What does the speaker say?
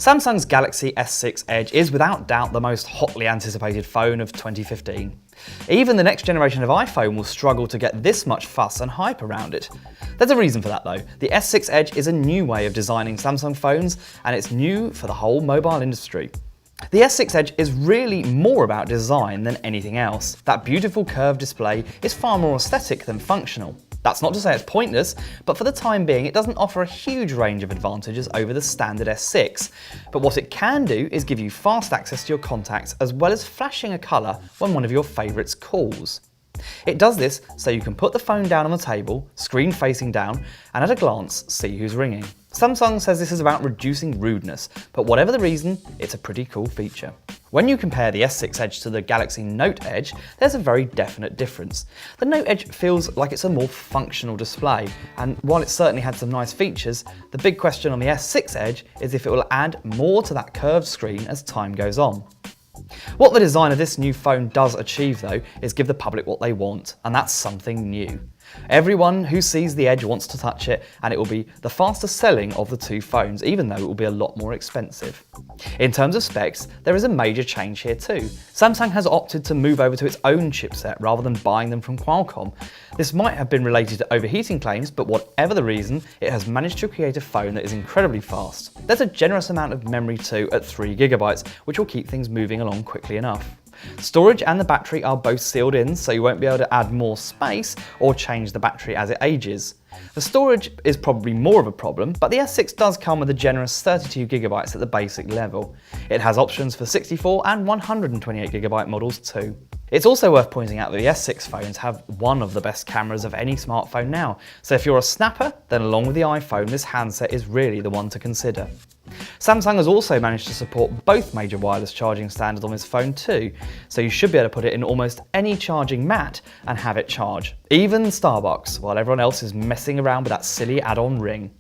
Samsung's Galaxy S6 Edge is without doubt the most hotly anticipated phone of 2015. Even the next generation of iPhone will struggle to get this much fuss and hype around it. There's a reason for that though. The S6 Edge is a new way of designing Samsung phones, and it's new for the whole mobile industry. The S6 Edge is really more about design than anything else. That beautiful curved display is far more aesthetic than functional. That's not to say it's pointless, but for the time being it doesn't offer a huge range of advantages over the standard S6. But what it can do is give you fast access to your contacts as well as flashing a colour when one of your favourites calls. It does this so you can put the phone down on the table, screen facing down, and at a glance see who's ringing. Samsung says this is about reducing rudeness, but whatever the reason, it's a pretty cool feature. When you compare the S6 Edge to the Galaxy Note Edge, there's a very definite difference. The Note Edge feels like it's a more functional display, and while it certainly had some nice features, the big question on the S6 Edge is if it will add more to that curved screen as time goes on. What the design of this new phone does achieve though is give the public what they want, and that's something new. Everyone who sees the Edge wants to touch it, and it will be the fastest selling of the two phones, even though it will be a lot more expensive. In terms of specs, there is a major change here too. Samsung has opted to move over to its own chipset rather than buying them from Qualcomm. This might have been related to overheating claims, but whatever the reason, it has managed to create a phone that is incredibly fast. There's a generous amount of memory too at 3GB, which will keep things moving along quickly enough. Storage and the battery are both sealed in, so you won't be able to add more space or change the battery as it ages. The storage is probably more of a problem, but the S6 does come with a generous 32GB at the basic level. It has options for 64 and 128GB models too. It's also worth pointing out that the S6 phones have one of the best cameras of any smartphone now, so if you're a snapper, then along with the iPhone, this handset is really the one to consider. Samsung has also managed to support both major wireless charging standards on this phone too, so you should be able to put it in almost any charging mat and have it charge, even Starbucks, while everyone else is messing around with that silly add-on ring.